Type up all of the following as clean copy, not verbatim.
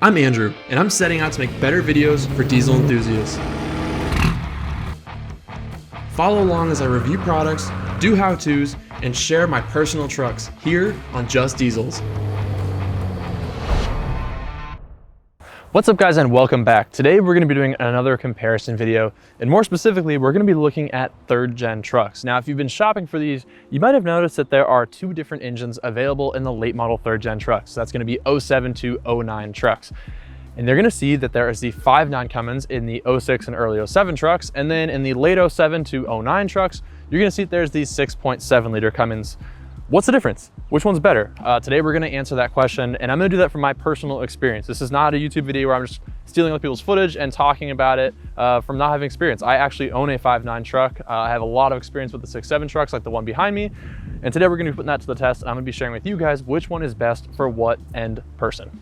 I'm Andrew, and I'm setting out to make better videos for diesel enthusiasts. Follow along as I review products, do how-tos, and share my personal trucks here on Just Diesels. What's up guys, and welcome back. Today we're going to be doing another comparison video, and more specifically we're going to be looking at third gen trucks. Now if you've been shopping for these, you might have noticed that there are two different engines available in the late model third gen trucks. So that's going to be 07 to 09 trucks. And they're going to see that there is the 5.9 Cummins in the 06 and early 07 trucks, and then in the late 07 to 09 trucks, you're going to see that there's the 6.7 liter Cummins. What's the difference? Which one's better? Today we're gonna answer that question, and I'm gonna do that from my personal experience. This is not a YouTube video where I'm just stealing other people's footage and talking about it from not having experience. I actually own a 5.9 truck. I have a lot of experience with the 6.7 trucks like the one behind me. And today we're gonna be putting that to the test. And I'm gonna be sharing with you guys which one is best for what end person.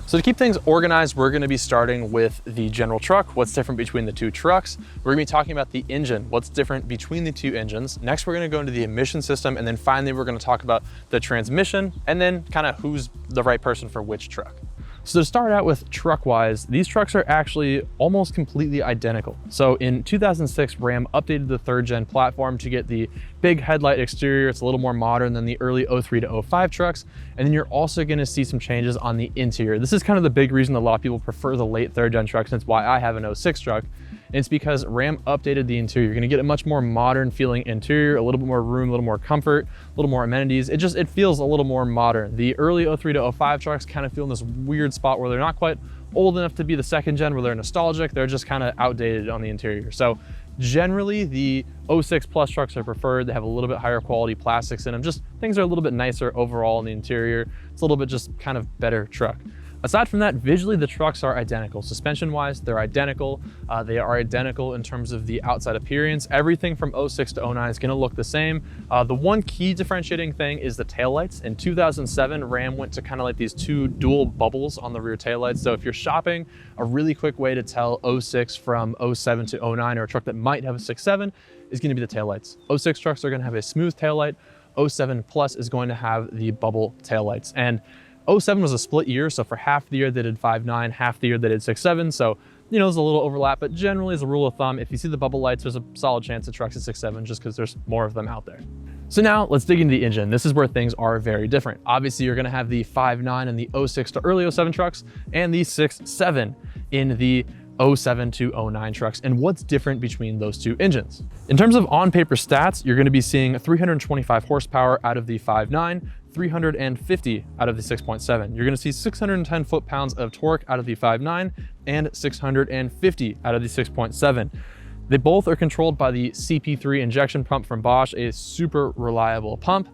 So to keep things organized, we're gonna be starting with the general truck, what's different between the two trucks. We're gonna be talking about the engine, what's different between the two engines. Next, we're gonna go into the emission system, and then finally, we're gonna talk about the transmission, and then kind of who's the right person for which truck. So to start out with truck-wise, these trucks are actually almost completely identical. So in 2006, Ram updated the third gen platform to get the big headlight exterior. It's a little more modern than the early 03 to 05 trucks. And then you're also gonna see some changes on the interior. This is kind of the big reason a lot of people prefer the late third gen trucks, and it's why I have an 06 truck. And it's because Ram updated the interior. You're gonna get a much more modern feeling interior, a little bit more room, a little more comfort, a little more amenities. It feels a little more modern. The early 03 to 05 trucks kind of feel in this weird spot where they're not quite old enough to be the second gen, where they're nostalgic. They're just kind of outdated on the interior. So generally the 06 plus trucks are preferred. They have a little bit higher quality plastics in them. Just things are a little bit nicer overall in the interior. It's a little bit just kind of better truck. Aside from that, visually, the trucks are identical. Suspension-wise, they're identical. They are identical in terms of the outside appearance. Everything from 06 to 09 is gonna look the same. The one key differentiating thing is the taillights. In 2007, Ram went to kind of like these two dual bubbles on the rear taillights. So if you're shopping, a really quick way to tell 06 from 07 to 09, or a truck that might have a 6.7, is gonna be the taillights. 06 trucks are gonna have a smooth taillight. 07 Plus is going to have the bubble taillights. And 07 was a split year, so for half the year they did 5.9, half the year they did 6.7, so you know there's a little overlap, but generally as a rule of thumb, if you see the bubble lights, there's a solid chance the truck's a 6.7 just because there's more of them out there. So now let's dig into the engine. This is where things are very different. Obviously you're gonna have the 5.9 in the 06 to early 07 trucks and the 6.7 in the 07 to 09 trucks, and what's different between those two engines. In terms of on-paper stats, you're gonna be seeing 325 horsepower out of the 5.9, 350 out of the 6.7. You're gonna see 610 foot-pounds of torque out of the 5.9 and 650 out of the 6.7. They both are controlled by the CP3 injection pump from Bosch, a super reliable pump,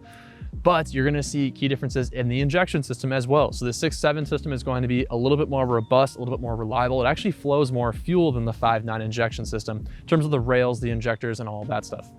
but you're gonna see key differences in the injection system as well. So the 6.7 system is going to be a little bit more robust, a little bit more reliable. It actually flows more fuel than the 5.9 injection system in terms of the rails, the injectors, and all of that stuff.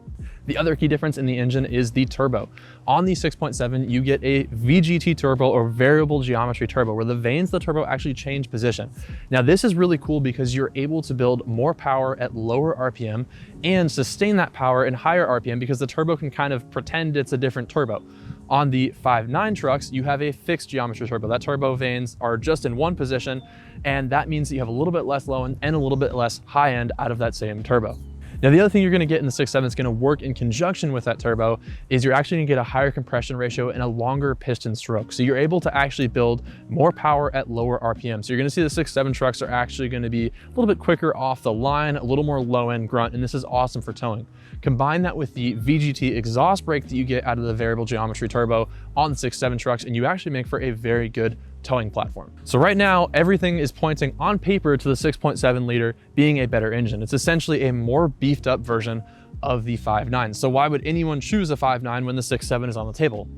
The other key difference in the engine is the turbo. On the 6.7, you get a VGT turbo, or variable geometry turbo, where the vanes of the turbo actually change position. Now this is really cool because you're able to build more power at lower RPM and sustain that power in higher RPM because the turbo can kind of pretend it's a different turbo. On the 5.9 trucks, you have a fixed geometry turbo. That turbo vanes are just in one position, and that means that you have a little bit less low end and a little bit less high end out of that same turbo. Now, the other thing you're gonna get in the 6.7 that's gonna work in conjunction with that turbo is you're actually gonna get a higher compression ratio and a longer piston stroke. So you're able to actually build more power at lower RPM. So you're gonna see the 6.7 trucks are actually gonna be a little bit quicker off the line, a little more low end grunt, and this is awesome for towing. Combine that with the VGT exhaust brake that you get out of the variable geometry turbo on the 6.7 trucks, and you actually make for a very good towing platform. So right now, everything is pointing on paper to the 6.7 liter being a better engine. It's essentially a more beefed up version of the 5.9. So why would anyone choose a 5.9 when the 6.7 is on the table?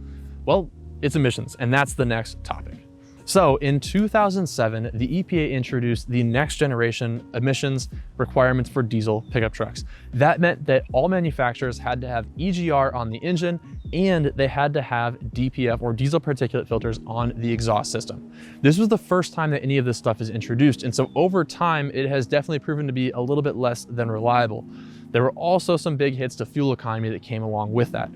Well, it's emissions, and that's the next topic. So in 2007, the EPA introduced the next generation emissions requirements for diesel pickup trucks. That meant that all manufacturers had to have EGR on the engine, and they had to have DPF, or diesel particulate filters, on the exhaust system. This was the first time that any of this stuff is introduced, and so over time, it has definitely proven to be a little bit less than reliable. There were also some big hits to fuel economy that came along with that.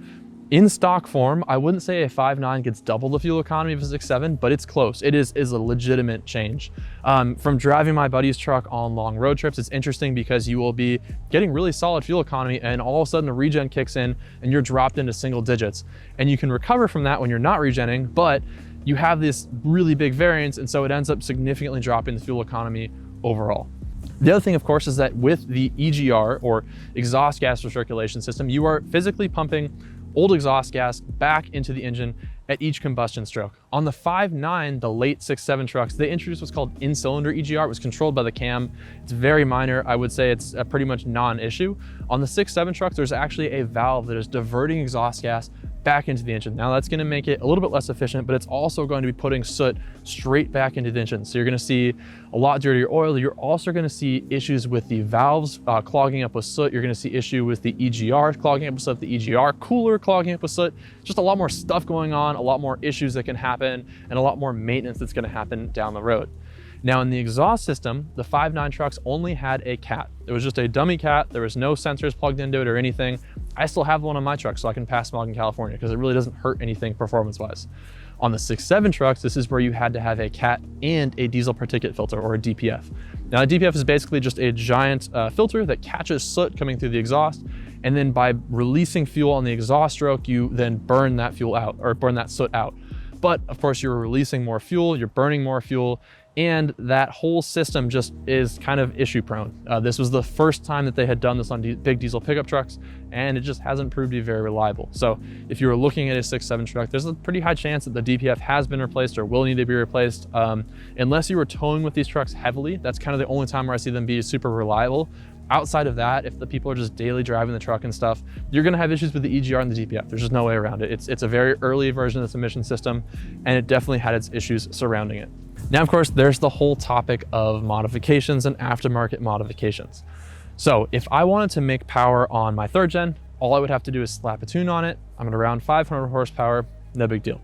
In stock form, I wouldn't say a 5.9 gets double the fuel economy of a 6.7, but it's close. It is a legitimate change. From driving my buddy's truck on long road trips, it's interesting because you will be getting really solid fuel economy and all of a sudden the regen kicks in and you're dropped into single digits. And you can recover from that when you're not regenning, but you have this really big variance, and so it ends up significantly dropping the fuel economy overall. The other thing, of course, is that with the EGR, or exhaust gas recirculation system, you are physically pumping old exhaust gas back into the engine at each combustion stroke. On the 5.9, the late 6.7 trucks, they introduced what's called in-cylinder EGR. It was controlled by the cam. It's very minor. I would say it's a pretty much non-issue. On the 6.7 trucks, there's actually a valve that is diverting exhaust gas back into the engine. Now that's going to make it a little bit less efficient, but it's also going to be putting soot straight back into the engine. So you're going to see a lot dirtier oil. You're also going to see issues with the valves clogging up with soot. You're going to see issue with the EGR clogging up with soot, the EGR cooler clogging up with soot. Just a lot more stuff going on, a lot more issues that can happen, and a lot more maintenance that's going to happen down the road. Now in the exhaust system, the 5.9 trucks only had a cat. It was just a dummy cat. There was no sensors plugged into it or anything. I still have one on my truck so I can pass smog in California because it really doesn't hurt anything performance-wise. On the 6.7 trucks, this is where you had to have a cat and a diesel particulate filter, or a DPF. Now a DPF is basically just a giant filter that catches soot coming through the exhaust, and then by releasing fuel on the exhaust stroke, you then burn that fuel out, or burn that soot out. But of course you're releasing more fuel, you're burning more fuel, and that whole system just is kind of issue prone. This was the first time that they had done this on big diesel pickup trucks, and it just hasn't proved to be very reliable. So if you were looking at a 6.7 truck, there's a pretty high chance that the DPF has been replaced or will need to be replaced. Unless you were towing with these trucks heavily, that's kind of the only time where I see them be super reliable. Outside of that, if the people are just daily driving the truck and stuff, you're gonna have issues with the EGR and the DPF. There's just no way around it. It's a very early version of this emission system, and it definitely had its issues surrounding it. Now, of course, there's the whole topic of modifications and aftermarket modifications. So if I wanted to make power on my 3rd gen, all I would have to do is slap a tune on it. I'm at around 500 horsepower, no big deal.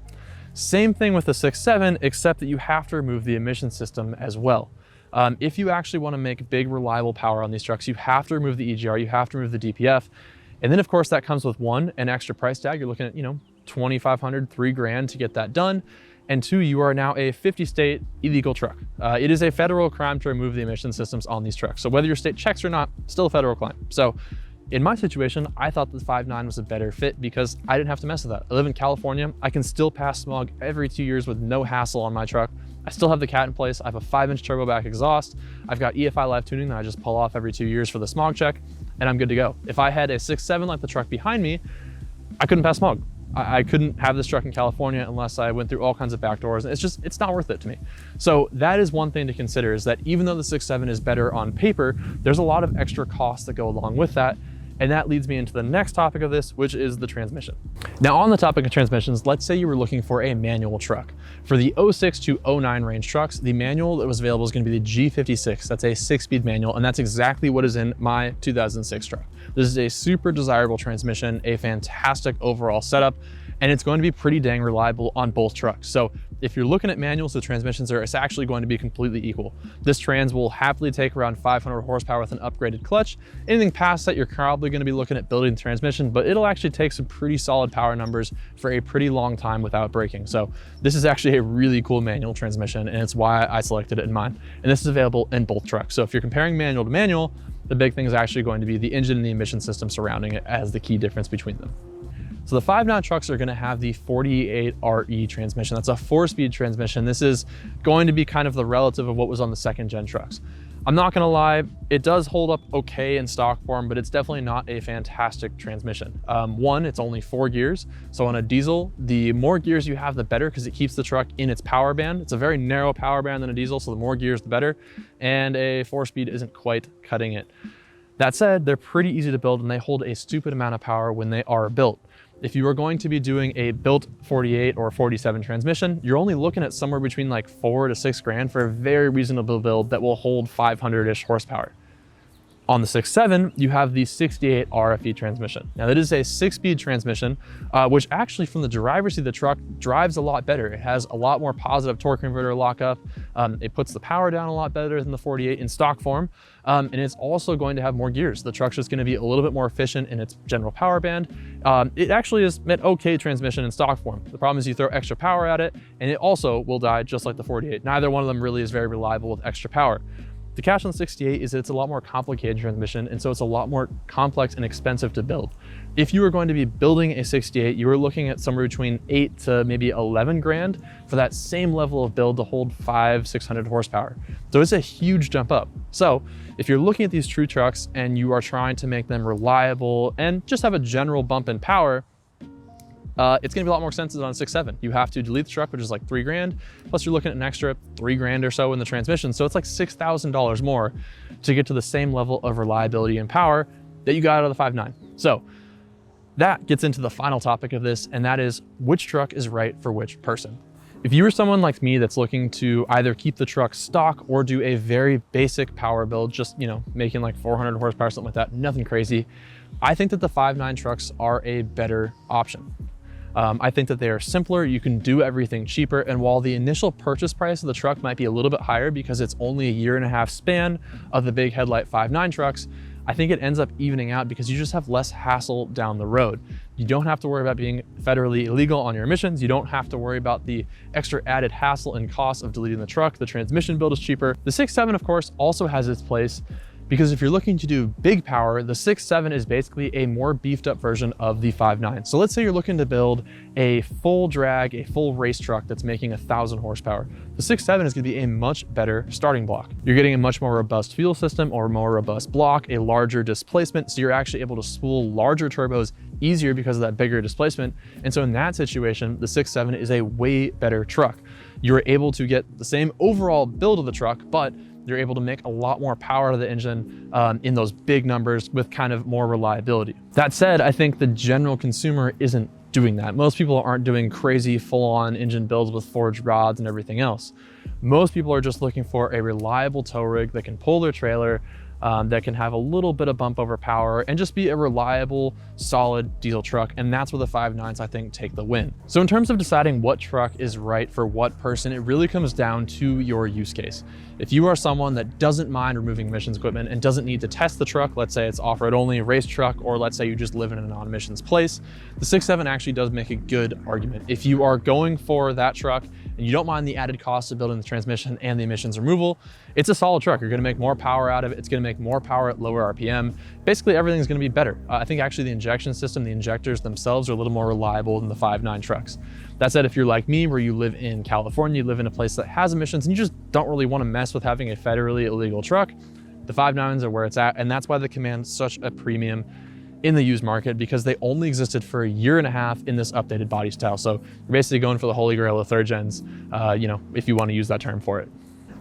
Same thing with the 6.7, except that you have to remove the emission system as well. If you actually want to make big, reliable power on these trucks, you have to remove the EGR, you have to remove the DPF. And then of course that comes with one, an extra price tag. You're looking at, $2,500, $3,000 to get that done. And 2, you are now a 50-state illegal truck. It is a federal crime to remove the emission systems on these trucks. So whether your state checks or not, still a federal crime. So in my situation, I thought the 5.9 was a better fit because I didn't have to mess with that. I live in California. I can still pass smog every 2 years with no hassle on my truck. I still have the cat in place. I have a 5-inch turbo back exhaust. I've got EFI live tuning that I just pull off every 2 years for the smog check, and I'm good to go. If I had a 6.7 like the truck behind me, I couldn't pass smog. I couldn't have this truck in California unless I went through all kinds of back doors. It's not worth it to me. So that is one thing to consider, is that even though the 6.7 is better on paper, there's a lot of extra costs that go along with that. And that leads me into the next topic of this, which is the transmission. Now on the topic of transmissions, let's say you were looking for a manual truck. For the 06 to 09 range trucks, the manual that was available is gonna be the G56. That's a 6-speed manual, and that's exactly what is in my 2006 truck. This is a super desirable transmission, a fantastic overall setup, and it's going to be pretty dang reliable on both trucks. So if you're looking at manuals, the transmissions it's actually going to be completely equal. This trans will happily take around 500 horsepower with an upgraded clutch. Anything past that, you're probably going to be looking at building the transmission, but it'll actually take some pretty solid power numbers for a pretty long time without braking. So this is actually a really cool manual transmission, and it's why I selected it in mine. And this is available in both trucks. So if you're comparing manual to manual, the big thing is actually going to be the engine and the emission system surrounding it as the key difference between them. So the 5.9 trucks are going to have the 48RE transmission. That's a 4-speed transmission. This is going to be kind of the relative of what was on the 2nd gen trucks. I'm not going to lie, it does hold up okay in stock form, but it's definitely not a fantastic transmission. One, it's only 4 gears. So on a diesel, the more gears you have, the better, because it keeps the truck in its power band. It's a very narrow power band than a diesel, so the more gears, the better. And a 4-speed isn't quite cutting it. That said, they're pretty easy to build, and they hold a stupid amount of power when they are built. If you are going to be doing a built 48 or 47 transmission, you're only looking at somewhere between like $4 to $6 grand for a very reasonable build that will hold 500-ish horsepower. On the 6.7, you have the 68 RFE transmission. Now that is a 6-speed transmission, which actually from the driver's seat of the truck drives a lot better. It has a lot more positive torque converter lockup. It puts the power down a lot better than the 48 in stock form. And it's also going to have more gears. The truck's just gonna be a little bit more efficient in its general power band. It actually is an okay transmission in stock form. The problem is you throw extra power at it and it also will die just like the 48. Neither one of them really is very reliable with extra power. The catch on the 68 is that it's a lot more complicated transmission, and so it's a lot more complex and expensive to build. If you were going to be building a 68, you were looking at somewhere between 8 to maybe 11 grand for that same level of build to hold 500-600 horsepower. So it's a huge jump up. So if you're looking at these true trucks and you are trying to make them reliable and just have a general bump in power, it's gonna be a lot more expensive on a 6.7. You have to delete the truck, which is like 3 grand. Plus you're looking at an extra 3 grand or so in the transmission. So it's like $6,000 more to get to the same level of reliability and power that you got out of the 5.9. So that gets into the final topic of this, and that is which truck is right for which person. If you were someone like me that's looking to either keep the truck stock or do a very basic power build, just, you know, making like 400 horsepower, something like that, nothing crazy, I think that the 5.9 trucks are a better option. I think that they are simpler, you can do everything cheaper, and while the initial purchase price of the truck might be a little bit higher because it's only a 1.5 year span of the big headlight 5.9 trucks, I think it ends up evening out because you just have less hassle down the road. You don't have to worry about being federally illegal on your emissions. You don't have to worry about the extra added hassle and cost of deleting the truck. The transmission build is cheaper. The 6.7, of course, also has its place, because if you're looking to do big power, the 6.7 is basically a more beefed up version of the 5.9. So let's say you're looking to build a full drag, a full race truck that's making 1,000 horsepower. The 6.7 is gonna be a much better starting block. You're getting a much more robust fuel system or more robust block, a larger displacement, so you're actually able to spool larger turbos easier because of that bigger displacement. And so in that situation, the 6.7 is a way better truck. You're able to get the same overall build of the truck, but you're able to make a lot more power to the engine in those big numbers with kind of more reliability. That said, I think the general consumer isn't doing that. Most people aren't doing crazy full-on engine builds with forged rods and everything else. Most people are just looking for a reliable tow rig that can pull their trailer, that can have a little bit of bump over power and just be a reliable, solid diesel truck. And that's where the 5.9s, I think, take the win. So in terms of deciding what truck is right for what person, it really comes down to your use case. If you are someone that doesn't mind removing emissions equipment and doesn't need to test the truck, let's say it's off-road only, race truck, or let's say you just live in a non-emissions place, the 6.7 actually does make a good argument. If you are going for that truck and you don't mind the added cost of building the transmission and the emissions removal, it's a solid truck. You're gonna make more power out of it. It's gonna make more power at lower RPM. Basically, everything's gonna be better. I think actually the injection system, the injectors themselves are a little more reliable than the 5.9 trucks. That said, if you're like me, where you live in California, you live in a place that has emissions and you just don't really wanna mess with having a federally illegal truck, the 5.9s are where it's at. And that's why they command such a premium in the used market, because they only existed for a 1.5 years in this updated body style. So you're basically going for the holy grail of third gens, you know, if you want to use that term for it.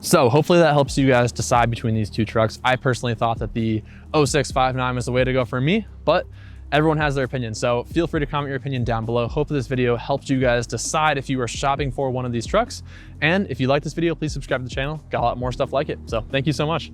So hopefully that helps you guys decide between these two trucks. I personally thought that the 06 5.9 was the way to go for me, but everyone has their opinion. So feel free to comment your opinion down below. Hope this video helped you guys decide if you are shopping for one of these trucks. And if you like this video, please subscribe to the channel. Got a lot more stuff like it. So thank you so much.